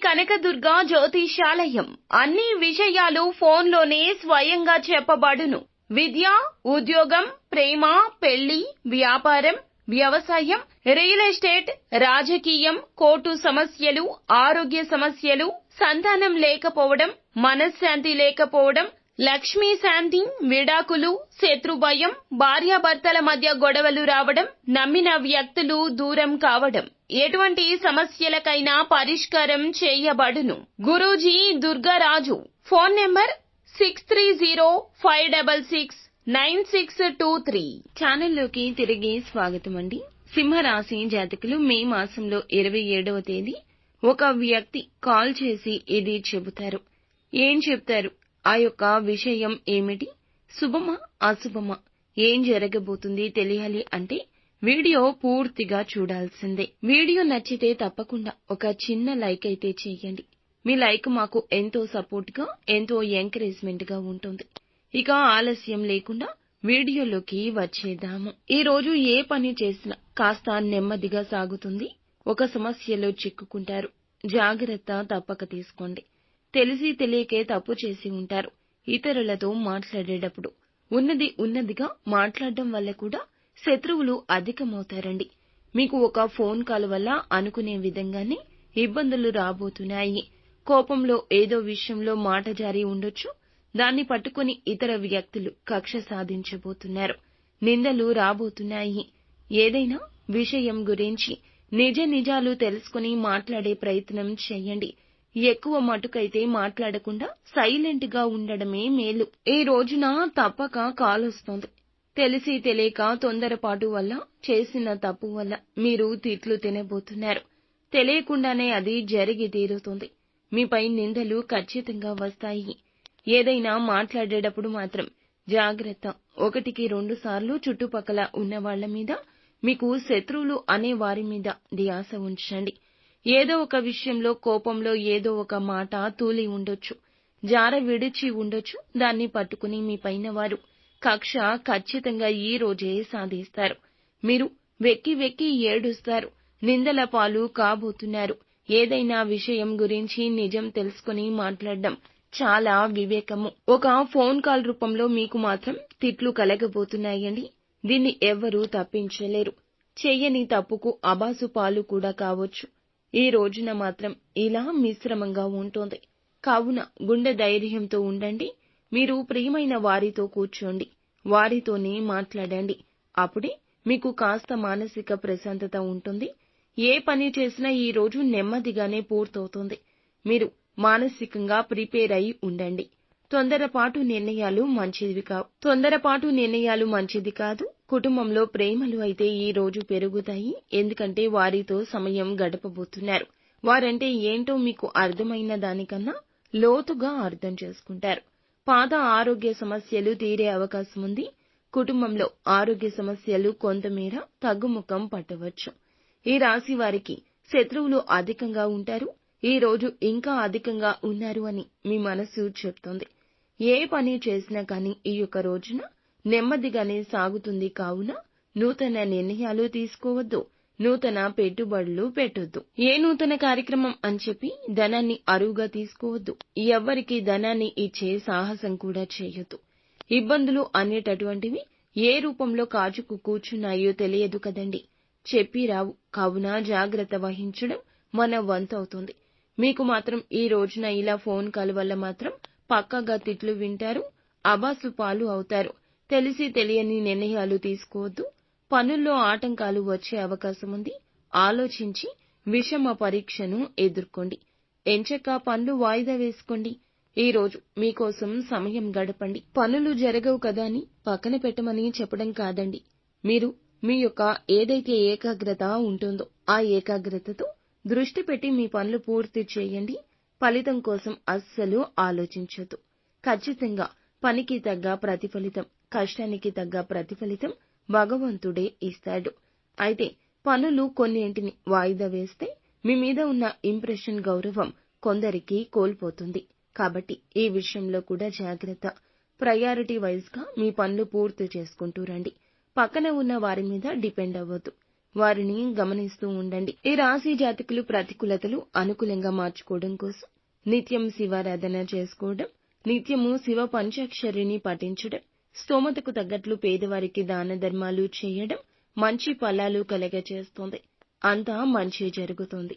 కనకదుర్గ జ్యోతిషాలయం. అన్ని విషయాలు ఫోన్లోనే స్వయంగా చెప్పబడును. విద్య, ఉద్యోగం, ప్రేమ, పెళ్లి, వ్యాపారం, వ్యవసాయం, రియల్ ఎస్టేట్, రాజకీయం, కోర్టు సమస్యలు, ఆరోగ్య సమస్యలు, సంతానం లేకపోవడం, మనశ్శాంతి లేకపోవడం, లక్ష్మీ శాంతి, విడాకులు, శత్రుభయం, భార్యాభర్తల మధ్య గొడవలు రావడం, నమ్మిన వ్యక్తులు దూరం కావడం, ఎటువంటి సమస్యలకైనా పరిష్కారం చేయబడును. గురూజీ దుర్గారాజు. Phone number 6305669623. ఛానల్లోకి తిరిగి స్వాగతమండి. సింహరాశి జాతకులు మే మాసంలో 27వ తేదీ ఒక వ్యక్తి కాల్ చేసి ఇది చెబుతారు. ఏం చెప్తారు? ఆ యొక్క విషయం ఏమిటి? శుభమా అశుభమా? ఏం జరగబోతుంది తెలియాలి అంటే వీడియో పూర్తిగా చూడాల్సిందే. వీడియో నచ్చితే తప్పకుండా ఒక చిన్న లైక్ అయితే చేయండి. మీ లైక్ మాకు ఎంతో సపోర్ట్ గా, ఎంతో ఎంకరేజ్మెంట్ గా ఉంటుంది. ఇక ఆలస్యం లేకుండా వీడియోలోకి వచ్చేద్దాము. ఈ రోజు ఏ పని చేసినా కాస్త నెమ్మదిగా సాగుతుంది. ఒక సమస్యలో చిక్కుకుంటారు. జాగ్రత్త తప్పక తీసుకోండి. తెలిసి తెలియకే తప్పు చేసి ఉంటారు. ఇతరులతో మాట్లాడేటప్పుడు ఉన్నదిగా మాట్లాడడం వల్ల కూడా శత్రువులు అధికమవుతారండి. మీకు ఒక ఫోన్ కాల్ వల్ల అనుకునే విధంగానే ఇబ్బందులు రాబోతున్నాయి. కోపంలో ఏదో విషయంలో మాట జారి ఉండొచ్చు. దాన్ని పట్టుకుని ఇతర వ్యక్తులు కక్ష సాధించబోతున్నారు. నిందలు రాబోతున్నాయి. ఏదైనా విషయం గురించి నిజాలు తెలుసుకుని మాట్లాడే ప్రయత్నం చేయండి. ఎక్కువ మటుకైతే మాట్లాడకుండా సైలెంట్ గా ఉండడమే మేలు. ఈ రోజున తప్పక కాల్ వస్తుంది. తెలిసి తెలియక తొందరపాటు వల్ల చేసిన తప్పు వల్ల మీరు తిట్లు తినబోతున్నారు. తెలియకుండానే అది జరిగి తీరుతుంది. మీపై నిందలు ఖచ్చితంగా వస్తాయి. ఏదైనా మాట్లాడేటప్పుడు మాత్రం జాగ్రత్త. 1-2 సార్లు చుట్టుపక్కల ఉన్న వాళ్ల మీద, మీకు శత్రువులు అనే వారి మీద ధ్యాస ఉంచండి. ఏదో ఒక విషయంలో కోపంలో ఏదో ఒక మాట తూలి ఉండొచ్చు, జార విడిచి ఉండొచ్చు. దాన్ని పట్టుకుని మీ పైన వారు కక్ష ఖచ్చితంగా ఈ రోజే సాధిస్తారు. మీరు వెక్కి వెక్కి ఏడుస్తారు. నిందల పాలు కాబోతున్నారు. ఏదైనా విషయం గురించి నిజం తెలుసుకుని మాట్లాడడం చాలా వివేకము. ఒక ఫోన్ కాల్ రూపంలో మీకు మాత్రం తిట్లు కలగబోతున్నాయండి. దీన్ని ఎవ్వరూ తప్పించలేరు. చెయ్యని తప్పుకు అబాసు పాలు కూడా కావచ్చు. ఈ రోజున మాత్రం ఇలా మిశ్రమంగా ఉంటుంది. కావున గుండె ధైర్యంతో ఉండండి. మీరు ప్రియమైన వారితో కూర్చోండి. వారితోనే మాట్లాడండి. అప్పుడే మీకు కాస్త మానసిక ప్రశాంతత ఉంటుంది. ఏ పని చేసినా ఈ రోజు నెమ్మదిగానే పూర్తవుతుంది. మీరు మానసికంగా ప్రిపేర్ అయి ఉండండి. తొందరపాటు నిర్ణయాలు మంచిది కాదు. కుటుంబంలో ప్రేమలు అయితే ఈ రోజు పెరుగుతాయి. ఎందుకంటే వారితో సమయం గడపబోతున్నారు. వారంటే ఏంటో మీకు అర్థమైన దానికన్నా లోతుగా అర్థం చేసుకుంటారు. పాత ఆరోగ్య సమస్యలు తీరే అవకాశం ఉంది. కుటుంబంలో ఆరోగ్య సమస్యలు కొంతమేర తగ్గుముఖం పట్టవచ్చు. ఈ రాశి వారికి శత్రువులు అధికంగా ఉంటారు. ఈ రోజు ఇంకా అధికంగా ఉన్నారు అని మీ మనసు చెప్తోంది. ఏ పని చేసినా కానీ ఈ యొక్క రోజున నెమ్మదిగానే సాగుతుంది. కావున నూతన నిర్ణయాలు తీసుకోవద్దు. నూతన పెట్టుబడులు పెట్టొద్దు. ఏ నూతన కార్యక్రమం అని చెప్పి ధనాన్ని అరువుగా తీసుకోవద్దు. ఎవ్వరికీ ధనాన్ని ఇచ్చే సాహసం కూడా చేయొద్దు. ఇబ్బందులు అనేటటువంటివి ఏ రూపంలో కాచుకు కూర్చున్నాయో తెలియదు కదండి. చెప్పి రావు. కావున జాగ్రత్త వహించడం మన వంతు అవుతుంది. మీకు మాత్రం ఈ రోజున ఇలా ఫోన్ కాల్ వల్ల మాత్రం పక్కాగా తిట్లు వింటారు. అబాసు పాలు అవుతారు. తెలిసి తెలియని నిర్ణయాలు తీసుకోవద్దు. పనుల్లో ఆటంకాలు వచ్చే అవకాశం ఉంది. ఆలోచించి విషమ పరీక్షను ఎదుర్కోండి. ఎంచక్కా పనులు వాయిదా వేసుకోండి. ఈ రోజు మీకోసం సమయం గడపండి. పనులు జరగవు కదా అని పక్కన పెట్టమని చెప్పడం కాదండి. మీరు మీ యొక్క ఏదైతే ఏకాగ్రత ఉంటుందో ఆ ఏకాగ్రతతో దృష్టి పెట్టి మీ పనులు పూర్తి చేయండి. ఫలితం కోసం అస్సలు ఆలోచించొద్దు. ఖచ్చితంగా పనికి తగ్గ ప్రతిఫలితం, కష్టానికి తగ్గ ప్రతిఫలితం భగవంతుడే ఇస్తాడు. అయితే పనులు కొన్నింటిని వాయిదా వేస్తే మీ మీద ఉన్న ఇంప్రెషన్, గౌరవం కొందరికి కోల్పోతుంది. కాబట్టి ఈ విషయంలో కూడా జాగ్రత్త. ప్రయారిటీ వైజ్ గా మీ పనులు పూర్తి చేసుకుంటూ రండి. పక్కన ఉన్న వారి మీద డిపెండ్ అవ్వద్దు. వారిని గమనిస్తూ ఉండండి. ఈ రాశి జాతకులు ప్రతికూలతలు అనుకూలంగా మార్చుకోవడం కోసం నిత్యం శివారాధన చేసుకోవడం, నిత్యము శివ పంచాక్షరిని పఠించడం, స్తోమతకు తగ్గట్లు పేదవారికి దాన ధర్మాలు చేయడం మంచి ఫలాలు కలగచేస్తుంది. అంతా మంచి జరుగుతుంది.